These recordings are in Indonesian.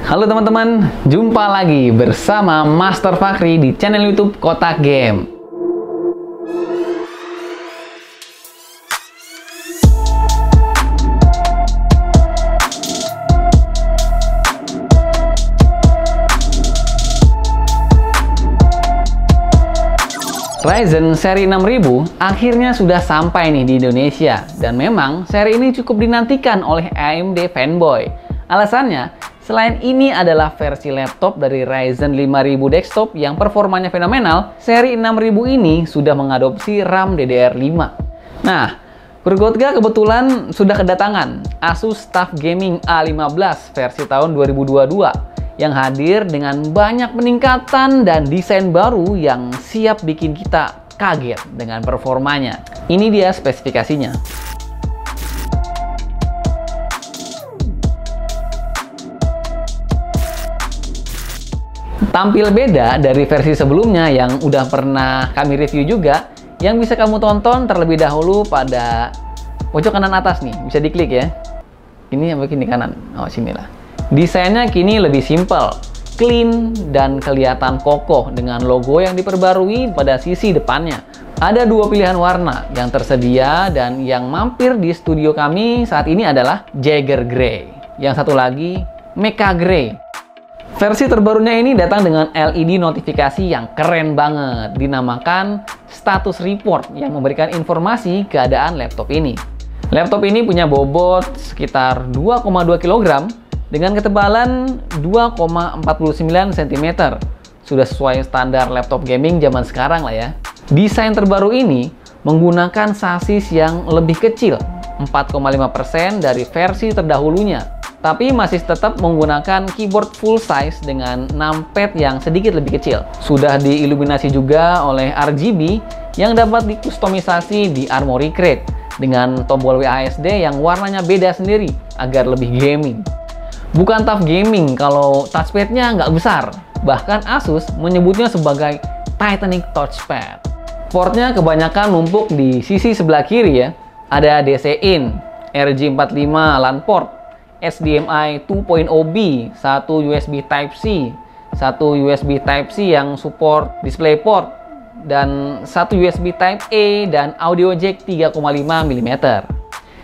Halo teman-teman, jumpa lagi bersama Master Fakri di channel YouTube Kotak Game. Ryzen seri 6000 akhirnya sudah sampai nih di Indonesia, dan memang seri ini cukup dinantikan oleh AMD fanboy. Alasannya, selain ini adalah versi laptop dari Ryzen 5000 desktop yang performanya fenomenal, seri 6000 ini sudah mengadopsi RAM DDR5. Nah, Kurgotka kebetulan sudah kedatangan Asus TUF Gaming A15 versi tahun 2022 yang hadir dengan banyak peningkatan dan desain baru yang siap bikin kita kaget dengan performanya. Ini dia spesifikasinya. Tampil beda dari versi sebelumnya yang udah pernah kami review juga, yang bisa kamu tonton terlebih dahulu pada pojok kanan atas nih, bisa diklik ya. Ini yang begini kanan, oh sinilah. Desainnya kini lebih simple, clean, dan kelihatan kokoh dengan logo yang diperbarui pada sisi depannya. Ada dua pilihan warna yang tersedia, dan yang mampir di studio kami saat ini adalah Jagger Grey. Yang satu lagi, Mecha Grey. Versi terbarunya ini datang dengan LED notifikasi yang keren banget, dinamakan Status Report yang memberikan informasi keadaan laptop ini. Laptop ini punya bobot sekitar 2,2 kg dengan ketebalan 2,49 cm. Sudah sesuai standar laptop gaming zaman sekarang lah ya. Desain terbaru ini menggunakan sasis yang lebih kecil, 4,5% dari versi terdahulunya, tapi masih tetap menggunakan keyboard full size dengan numpad yang sedikit lebih kecil. Sudah diiluminasi juga oleh RGB yang dapat dikustomisasi di Armoury Crate dengan tombol WASD yang warnanya beda sendiri agar lebih gaming. Bukan TUF Gaming kalau touchpadnya nggak besar, bahkan Asus menyebutnya sebagai Titanic Touchpad. Portnya kebanyakan numpuk di sisi sebelah kiri ya. Ada DC-in, RJ45 LAN port, HDMI 2.0B, satu USB Type-C, satu USB Type-C yang support DisplayPort, dan satu USB Type-A dan audio jack 3,5 mm.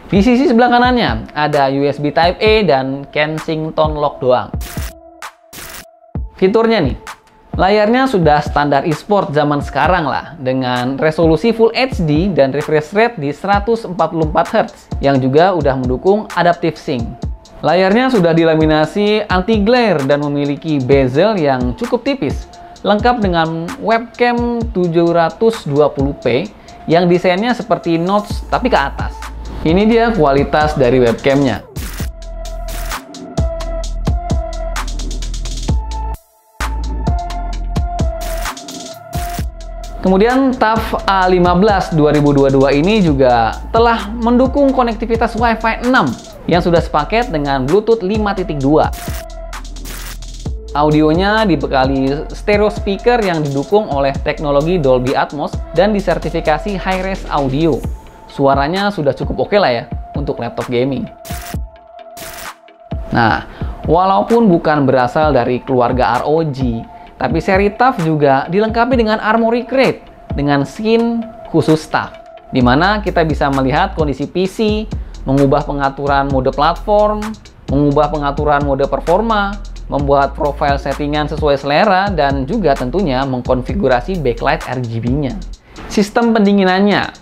Di sisi sebelah kanannya ada USB Type-A dan Kensington lock doang. Fiturnya nih, layarnya sudah standar e-sport zaman sekarang lah, dengan resolusi Full HD dan refresh rate di 144 Hz yang juga udah mendukung Adaptive Sync. Layarnya sudah dilaminasi anti-glare dan memiliki bezel yang cukup tipis, lengkap dengan webcam 720p yang desainnya seperti notch tapi ke atas. Ini dia kualitas dari webcamnya. Kemudian TUF A15 2022 ini juga telah mendukung konektivitas Wi-Fi 6 yang sudah sepaket dengan Bluetooth 5.2. Audionya dibekali stereo speaker yang didukung oleh teknologi Dolby Atmos dan disertifikasi Hi-Res Audio. Suaranya sudah cukup oke lah ya untuk laptop gaming. Nah, walaupun bukan berasal dari keluarga ROG, tapi seri TUF juga dilengkapi dengan Armoury Crate dengan skin khusus TUF, di mana kita bisa melihat kondisi PC, mengubah pengaturan mode platform, mengubah pengaturan mode performa, membuat profile settingan sesuai selera, dan juga tentunya mengkonfigurasi backlight RGB-nya. Sistem pendinginannya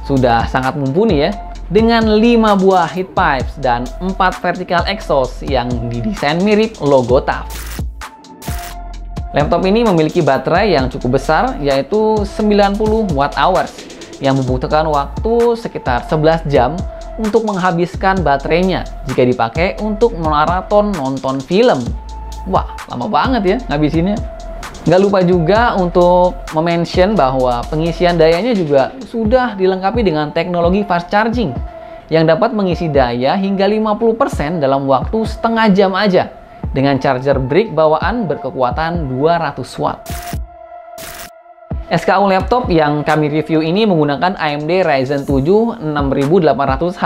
sudah sangat mumpuni ya, dengan 5 buah heat pipes dan 4 vertical exhaust yang didesain mirip logo TUF. Laptop ini memiliki baterai yang cukup besar, yaitu 90 Wh, yang membutuhkan waktu sekitar 11 jam untuk menghabiskan baterainya jika dipakai untuk maraton nonton film. Wah, lama banget ya ngabisinnya. Nggak lupa juga untuk mention bahwa pengisian dayanya juga sudah dilengkapi dengan teknologi fast charging yang dapat mengisi daya hingga 50% dalam waktu setengah jam aja dengan charger brick bawaan berkekuatan 200 watt. SKU laptop yang kami review ini menggunakan AMD Ryzen 7 6800H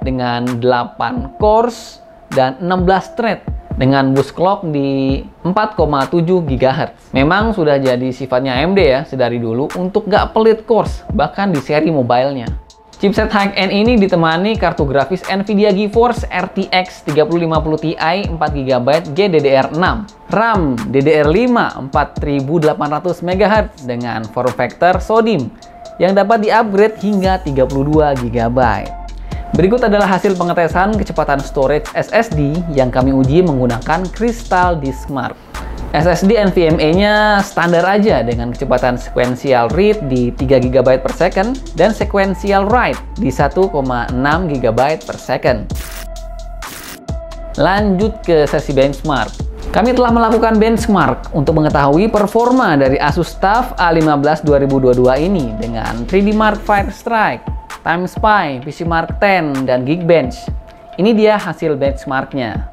dengan 8 cores dan 16 thread dengan boost clock di 4,7 GHz. Memang sudah jadi sifatnya AMD ya sedari dulu untuk nggak pelit cores, bahkan di seri mobilenya. Chipset high-end ini ditemani kartu grafis Nvidia GeForce RTX 3050 Ti 4GB GDDR6, RAM DDR5 4800 MHz dengan form factor SODIMM yang dapat di-upgrade hingga 32 GB. Berikut adalah hasil pengetesan kecepatan storage SSD yang kami uji menggunakan Crystal Disk Mark. SSD NVMe-nya standar aja dengan kecepatan sequential read di 3 GB per second dan sequential write di 1,6 GB per second. Lanjut ke sesi benchmark. Kami telah melakukan benchmark untuk mengetahui performa dari Asus TUF A15 2022 ini dengan 3D Mark Firestrike, TimeSpy, PCMark 10, dan Geekbench. Ini dia hasil benchmarknya.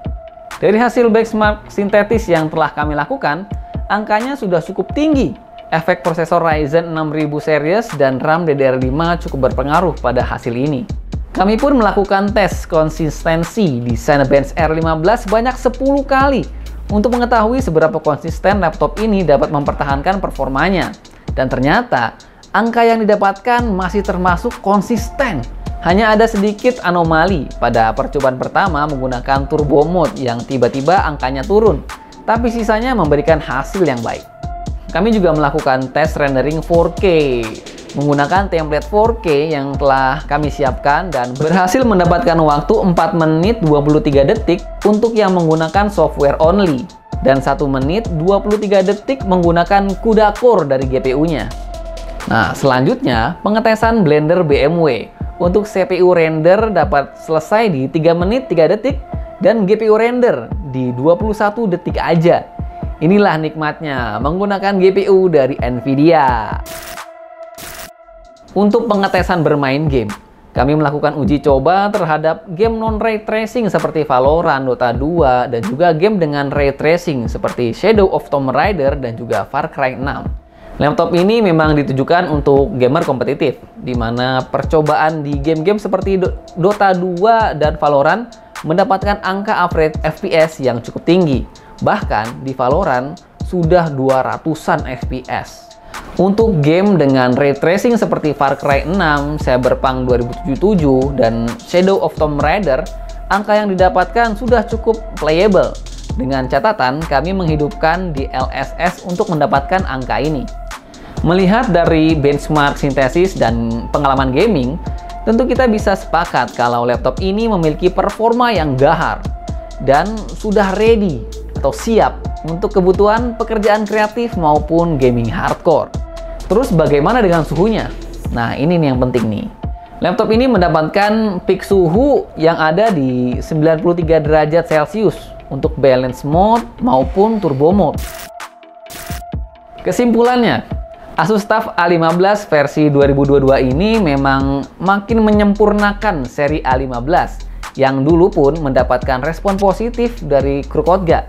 Dari hasil benchmark sintetis yang telah kami lakukan, angkanya sudah cukup tinggi. Efek prosesor Ryzen 6000 series dan RAM DDR5 cukup berpengaruh pada hasil ini. Kami pun melakukan tes konsistensi di Cinebench R15 banyak 10 kali untuk mengetahui seberapa konsisten laptop ini dapat mempertahankan performanya. Dan ternyata, angka yang didapatkan masih termasuk konsisten. Hanya ada sedikit anomali pada percobaan pertama menggunakan turbo mode yang tiba-tiba angkanya turun, tapi sisanya memberikan hasil yang baik. Kami juga melakukan tes rendering 4K menggunakan template 4K yang telah kami siapkan dan berhasil mendapatkan waktu 4 menit 23 detik untuk yang menggunakan software only dan 1 menit 23 detik menggunakan CUDA core dari GPU-nya. Nah, selanjutnya pengetesan Blender BMW. Untuk CPU render dapat selesai di 3 menit 3 detik dan GPU render di 21 detik aja. Inilah nikmatnya menggunakan GPU dari Nvidia. Untuk pengetesan bermain game, kami melakukan uji coba terhadap game non-ray tracing seperti Valorant, Dota 2, dan juga game dengan ray tracing seperti Shadow of Tomb Raider dan juga Far Cry 6. Laptop ini memang ditujukan untuk gamer kompetitif, di mana percobaan di game-game seperti Dota 2 dan Valorant mendapatkan angka average FPS yang cukup tinggi. Bahkan di Valorant sudah 200-an FPS. Untuk game dengan ray tracing seperti Far Cry 6, Cyberpunk 2077, dan Shadow of Tomb Raider, angka yang didapatkan sudah cukup playable. Dengan catatan, kami menghidupkan DLSS untuk mendapatkan angka ini. Melihat dari benchmark sintesis dan pengalaman gaming, tentu kita bisa sepakat kalau laptop ini memiliki performa yang gahar dan sudah ready atau siap untuk kebutuhan pekerjaan kreatif maupun gaming hardcore. Terus bagaimana dengan suhunya? Nah, ini nih yang penting nih. Laptop ini mendapatkan peak suhu yang ada di 93 derajat Celcius untuk balance mode maupun turbo mode. Kesimpulannya, Asus TUF A15 versi 2022 ini memang makin menyempurnakan seri A15 yang dulu pun mendapatkan respon positif dari kru Kodga,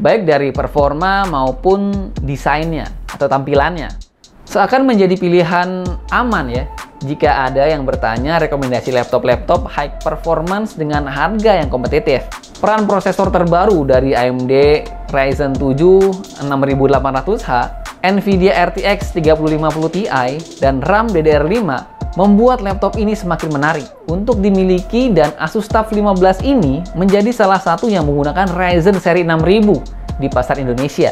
baik dari performa maupun desainnya atau tampilannya. Seakan menjadi pilihan aman ya jika ada yang bertanya rekomendasi laptop-laptop high performance dengan harga yang kompetitif. Peran prosesor terbaru dari AMD Ryzen 7 6800H, Nvidia RTX 3050 Ti, dan RAM DDR5 membuat laptop ini semakin menarik untuk dimiliki dan Asus TUF 15 ini menjadi salah satu yang menggunakan Ryzen seri 6000 di pasar Indonesia.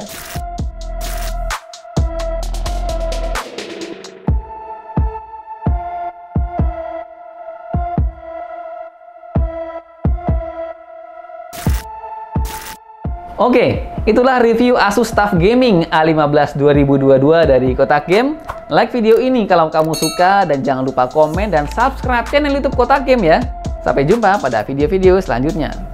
Oke, itulah review Asus TUF Gaming A15 2022 dari Kotak Game. Like video ini kalau kamu suka dan jangan lupa komen dan subscribe channel YouTube Kotak Game ya. Sampai jumpa pada video-video selanjutnya.